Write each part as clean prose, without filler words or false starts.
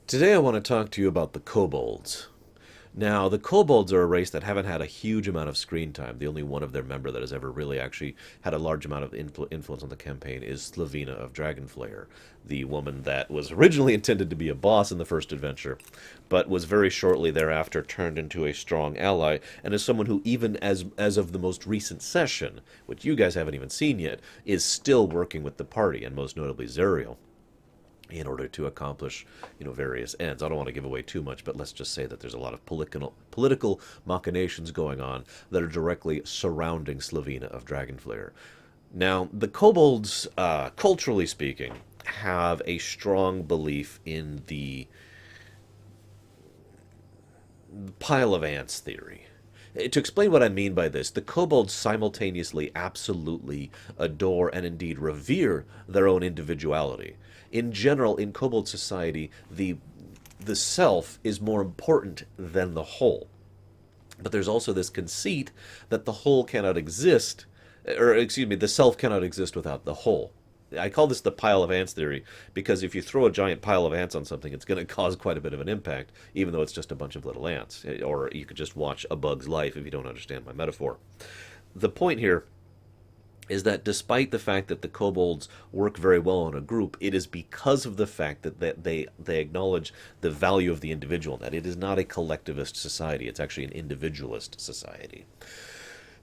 Today I want to talk to you about the Kobolds. Now, the Kobolds are a race that haven't had a huge amount of screen time. The only one of their member that has ever really actually had a large amount of influence on the campaign is Slavina of Dragonflayer, the woman that was originally intended to be a boss in the first adventure, but was very shortly thereafter turned into a strong ally, and is someone who, even as of the most recent session, which you guys haven't even seen yet, is still working with the party, and most notably Zerial, in order to accomplish, various ends. I don't want to give away too much, but let's just say that there's a lot of political machinations going on that are directly surrounding Slavina of Dragonflayer. Now, the kobolds, culturally speaking, have a strong belief in the pile of ants theory. To explain what I mean by this, the kobolds simultaneously absolutely adore and indeed revere their own individuality. In general, in kobold society, the self is more important than the whole. But there's also this conceit that the whole cannot exist, or excuse me, the self cannot exist without the whole. I call this the pile of ants theory because if you throw a giant pile of ants on something, it's going to cause quite a bit of an impact, even though it's just a bunch of little ants. Or you could just watch A Bug's Life if you don't understand my metaphor. The point here is that despite the fact that the kobolds work very well in a group, it is because of the fact that they acknowledge the value of the individual, that it is not a collectivist society, it's actually an individualist society.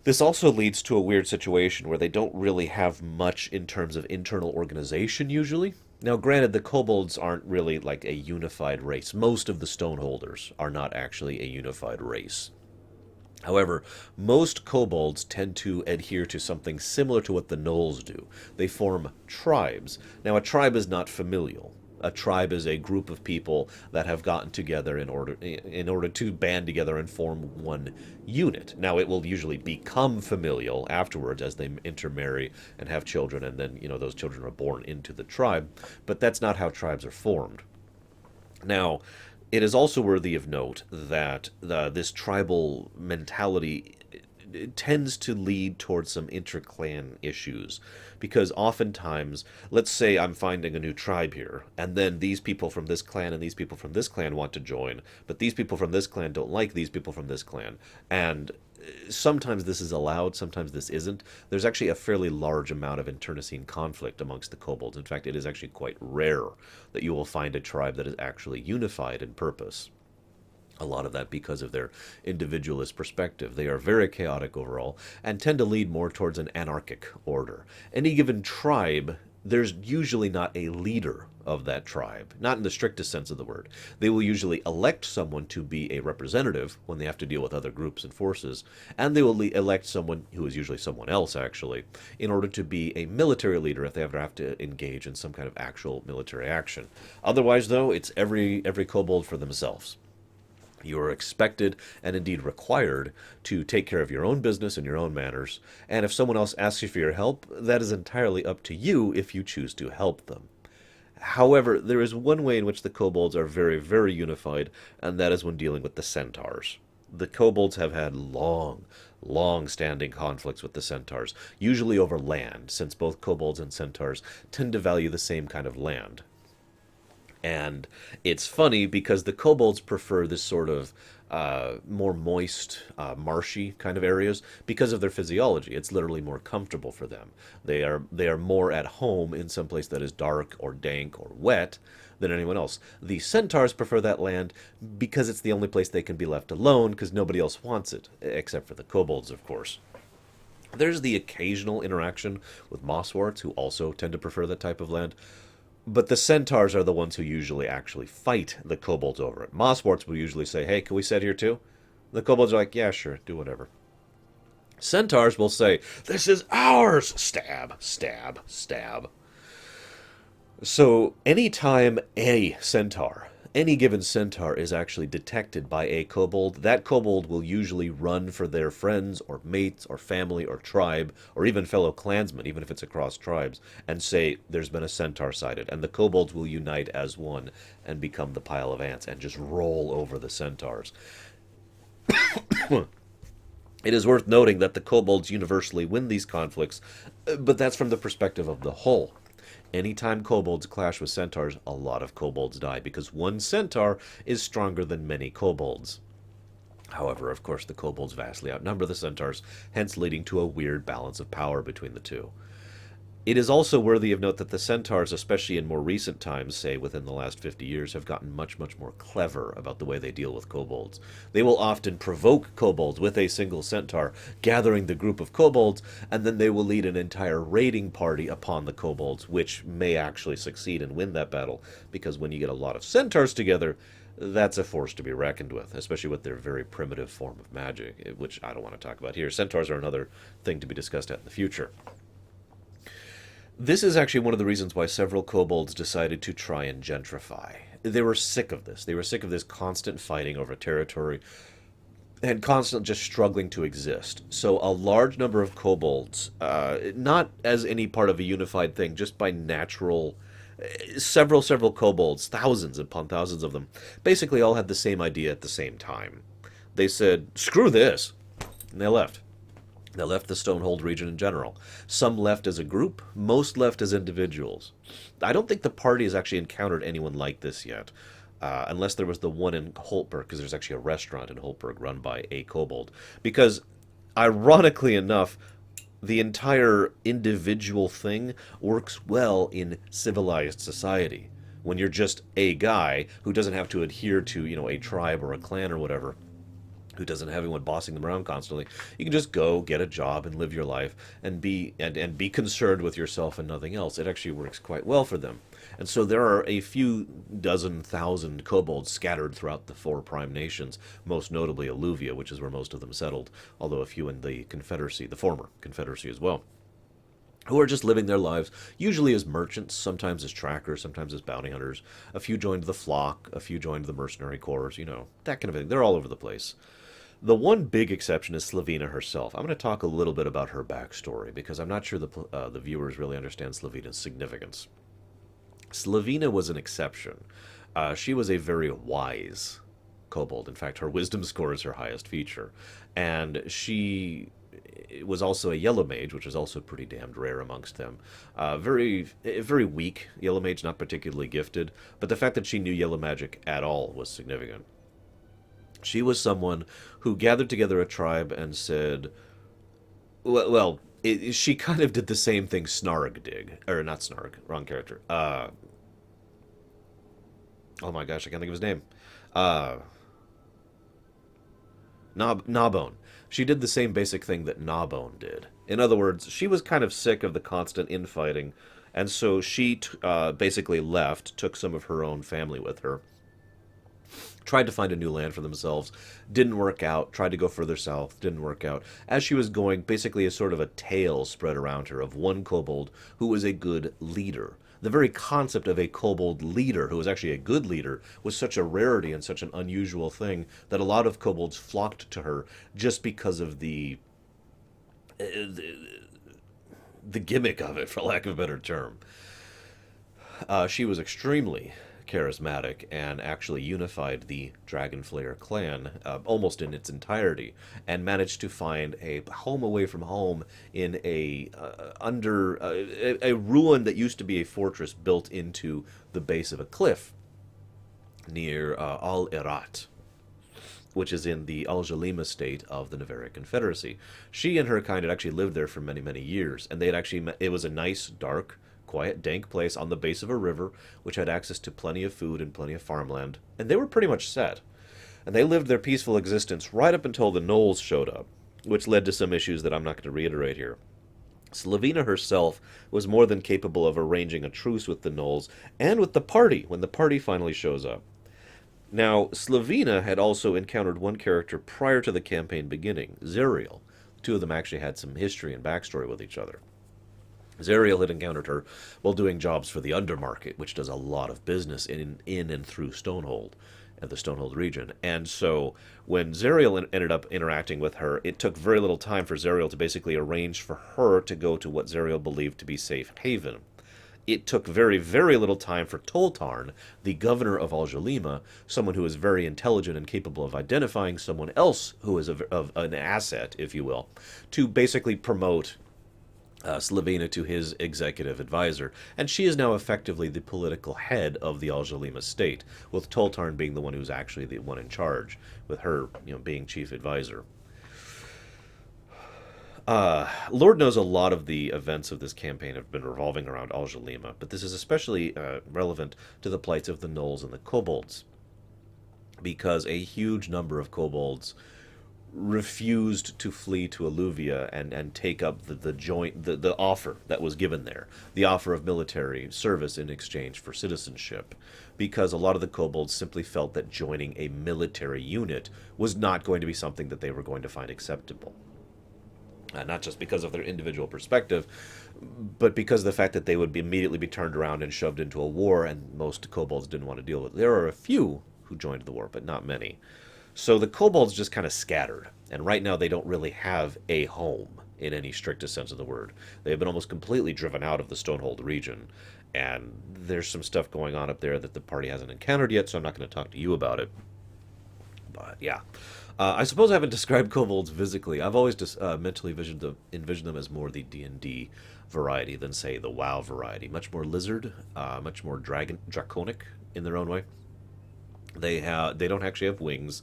This also leads to a weird situation where they don't really have much in terms of internal organization usually. Now, granted, the kobolds aren't really like a unified race. Most of the stoneholders are not actually a unified race. However, most kobolds tend to adhere to something similar to what the gnolls do. They form tribes. Now, a tribe is not familial. A tribe is a group of people that have gotten together in order to band together and form one unit. Now, it will usually become familial afterwards as they intermarry and have children, and then those children are born into the tribe. But that's not how tribes are formed. Now, it is also worthy of note that this tribal mentality it tends to lead towards some interclan issues because oftentimes, let's say I'm finding a new tribe here, and then these people from this clan and these people from this clan want to join, but these people from this clan don't like these people from this clan, and sometimes this is allowed, sometimes this isn't. There's actually a fairly large amount of internecine conflict amongst the kobolds. In fact, it is actually quite rare that you will find a tribe that is actually unified in purpose. A lot of that because of their individualist perspective. They are very chaotic overall and tend to lead more towards an anarchic order. Any given tribe, there's usually not a leader of that tribe, not in the strictest sense of the word. They will usually elect someone to be a representative when they have to deal with other groups and forces, and they will elect someone who is usually someone else, actually, in order to be a military leader if they ever have to engage in some kind of actual military action. Otherwise, though, it's every kobold for themselves. You are expected and indeed required to take care of your own business and your own manners, and if someone else asks you for your help, that is entirely up to you if you choose to help them. However, there is one way in which the kobolds are very, very unified, and that is when dealing with the centaurs. The kobolds have had long standing conflicts with the centaurs, usually over land, since both kobolds and centaurs tend to value the same kind of land. And it's funny because the kobolds prefer this sort of more moist, marshy kind of areas because of their physiology. It's literally more comfortable for them. They are more at home in some place that is dark or dank or wet than anyone else. The centaurs prefer that land because it's the only place they can be left alone because nobody else wants it, except for the kobolds, of course. There's the occasional interaction with mossworts who also tend to prefer that type of land. But the centaurs are the ones who usually actually fight the kobolds over it. Mossworts will usually say, hey, can we set here too? The kobolds are like, yeah, sure, do whatever. Centaurs will say, this is ours! Stab, stab, stab. So anytime any given centaur is actually detected by a kobold, that kobold will usually run for their friends or mates or family or tribe or even fellow clansmen, even if it's across tribes, and say there's been a centaur sighted. And the kobolds will unite as one and become the pile of ants and just roll over the centaurs. It is worth noting that the kobolds universally win these conflicts, but that's from the perspective of the whole. Anytime kobolds clash with centaurs, a lot of kobolds die because one centaur is stronger than many kobolds. However, of course, the kobolds vastly outnumber the centaurs, hence leading to a weird balance of power between the two. It is also worthy of note that the centaurs, especially in more recent times, say within the last 50 years, have gotten much, much more clever about the way they deal with kobolds. They will often provoke kobolds with a single centaur, gathering the group of kobolds, and then they will lead an entire raiding party upon the kobolds, which may actually succeed and win that battle, because when you get a lot of centaurs together, that's a force to be reckoned with, especially with their very primitive form of magic, which I don't want to talk about here. Centaurs are another thing to be discussed in the future. This is actually one of the reasons why several kobolds decided to try and gentrify. They were sick of this. They were sick of this constant fighting over territory and constant just struggling to exist. So a large number of kobolds, not as any part of a unified thing, just by natural, several kobolds, thousands upon thousands of them, basically all had the same idea at the same time. They said, screw this, and they left. They left the Stonehold region in general. Some left as a group, most left as individuals. I don't think the party has actually encountered anyone like this yet, unless there was the one in Holtberg, because there's actually a restaurant in Holtberg run by a kobold. Because, ironically enough, the entire individual thing works well in civilized society. When you're just a guy who doesn't have to adhere to, a tribe or a clan or whatever, who doesn't have anyone bossing them around constantly, you can just go get a job and live your life and be concerned with yourself and nothing else. It actually works quite well for them. And so there are a few dozen thousand kobolds scattered throughout the four prime nations, most notably Alluvia, which is where most of them settled, although a few in the Confederacy, the former Confederacy as well, who are just living their lives, usually as merchants, sometimes as trackers, sometimes as bounty hunters. A few joined the flock, a few joined the mercenary corps, that kind of thing. They're all over the place. The one big exception is Slavina herself. I'm going to talk a little bit about her backstory, because I'm not sure the viewers really understand Slavina's significance. Slavina was an exception. She was a very wise kobold. In fact, her wisdom score is her highest feature. And she was also a yellow mage, which is also pretty damned rare amongst them. Very weak yellow mage, not particularly gifted, but the fact that she knew yellow magic at all was significant. She was someone who gathered together a tribe and said, she kind of did the same thing Snarg did. Or not Snarg, wrong character. Oh my gosh, I can't think of his name. Gnawbone. She did the same basic thing that Gnawbone did. In other words, she was kind of sick of the constant infighting, and so she basically left, took some of her own family with her, tried to find a new land for themselves, didn't work out, tried to go further south, didn't work out. As she was going, basically a sort of a tale spread around her of one kobold who was a good leader. The very concept of a kobold leader, who was actually a good leader, was such a rarity and such an unusual thing that a lot of kobolds flocked to her just because of the gimmick of it, for lack of a better term. She was extremely charismatic and actually unified the Dragonflayer clan almost in its entirety, and managed to find a home away from home in under a ruin that used to be a fortress built into the base of a cliff near Al-Irat, which is in the Al-Jalima state of the Navarre Confederacy. She and her kind had actually lived there for many, many years, and it was a nice, dark, quiet, dank place on the base of a river, which had access to plenty of food and plenty of farmland, and they were pretty much set. And they lived their peaceful existence right up until the gnolls showed up, which led to some issues that I'm not going to reiterate here. Slavina herself was more than capable of arranging a truce with the gnolls and with the party when the party finally shows up. Now, Slavina had also encountered one character prior to the campaign beginning, Zerial. The two of them actually had some history and backstory with each other. Zerial had encountered her while doing jobs for the Undermarket, which does a lot of business in and through Stonehold, and the Stonehold region. And so when Zerial ended up interacting with her, it took very little time for Zerial to basically arrange for her to go to what Zerial believed to be safe haven. It took very, very little time for Toltarn, the governor of Al-Jalima, someone who is very intelligent and capable of identifying someone else who is of an asset, if you will, to basically promote Slavina to his executive advisor, and she is now effectively the political head of the Al-Jalima state, with Toltarn being the one who's actually the one in charge, with her, being chief advisor. Lord knows a lot of the events of this campaign have been revolving around Al-Jalima, but this is especially relevant to the plights of the Gnolls and the Kobolds, because a huge number of Kobolds refused to flee to Alluvia and take up the offer that was given there, the offer of military service in exchange for citizenship, because a lot of the kobolds simply felt that joining a military unit was not going to be something that they were going to find acceptable. Not just because of their individual perspective, but because of the fact that they would immediately be turned around and shoved into a war, and most kobolds didn't want to deal with it. There are a few who joined the war, but not many. So the kobolds just kind of scattered, and right now they don't really have a home in any strictest sense of the word. They have been almost completely driven out of the Stonehold region, and there's some stuff going on up there that the party hasn't encountered yet, so I'm not going to talk to you about it. But yeah. I suppose I haven't described kobolds physically. I've always just mentally envisioned them as more the D&D variety than, say, the WoW variety. Much more lizard, much more draconic in their own way. They don't actually have wings.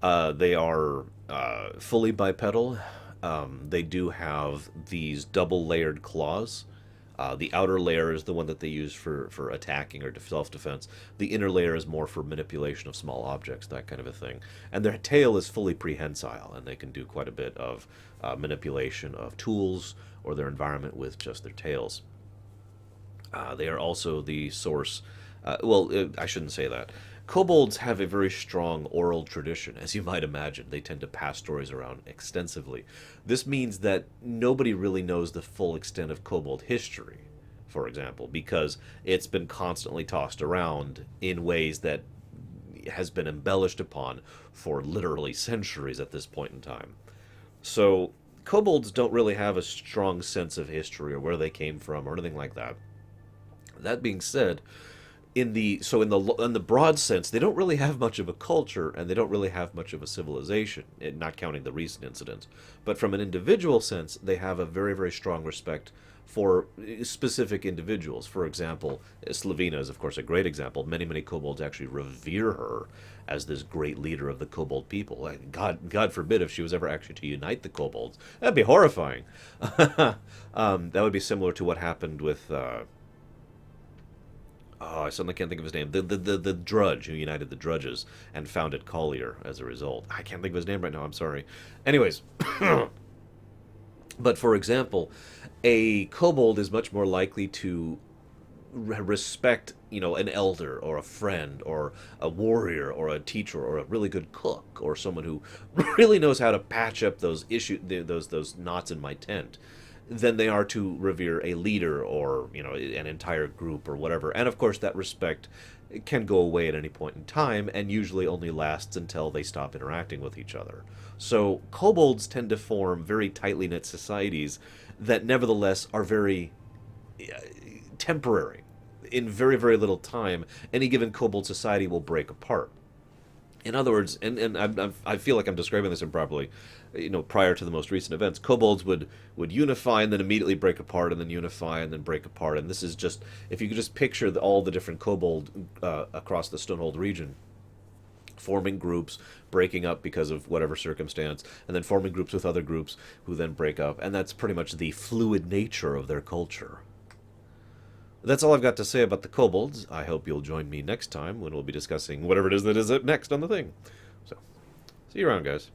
They are fully bipedal. They do have these double layered claws. The outer layer is the one that they use for attacking or self-defense. The inner layer is more for manipulation of small objects, that kind of a thing. And their tail is fully prehensile, and they can do quite a bit of manipulation of tools or their environment with just their tails. They are also the source. I shouldn't say that. Kobolds have a very strong oral tradition, as you might imagine. They tend to pass stories around extensively. This means that nobody really knows the full extent of kobold history, for example, because it's been constantly tossed around in ways that has been embellished upon for literally centuries at this point in time. So, kobolds don't really have a strong sense of history or where they came from or anything like that. That being said, in the broad sense, they don't really have much of a culture, and they don't really have much of a civilization, not counting the recent incidents. But from an individual sense, they have a very, very strong respect for specific individuals. For example, Slavina is, of course, a great example. Many, many kobolds actually revere her as this great leader of the kobold people. God forbid if she was ever actually to unite the kobolds. That'd be horrifying. That would be similar to what happened with... I suddenly can't think of his name. The Drudge who united the Drudges and founded Collier as a result. I can't think of his name right now. I'm sorry. Anyways, but for example, a kobold is much more likely to respect, an elder or a friend or a warrior or a teacher or a really good cook or someone who really knows how to patch up those those knots in my tent, than they are to revere a leader or an entire group or whatever. And of course, that respect can go away at any point in time, and usually only lasts until they stop interacting with each other. So kobolds tend to form very tightly knit societies that nevertheless are very temporary. In very, very little time, any given kobold society will break apart. In other words, and I feel like I'm describing this improperly, prior to the most recent events, kobolds would unify and then immediately break apart, and then unify and then break apart. And this is just, if you could just picture all the different kobold across the Stonehold region, forming groups, breaking up because of whatever circumstance, and then forming groups with other groups who then break up. And that's pretty much the fluid nature of their culture. That's all I've got to say about the kobolds. I hope you'll join me next time when we'll be discussing whatever it is that is up next on the thing. So, see you around, guys.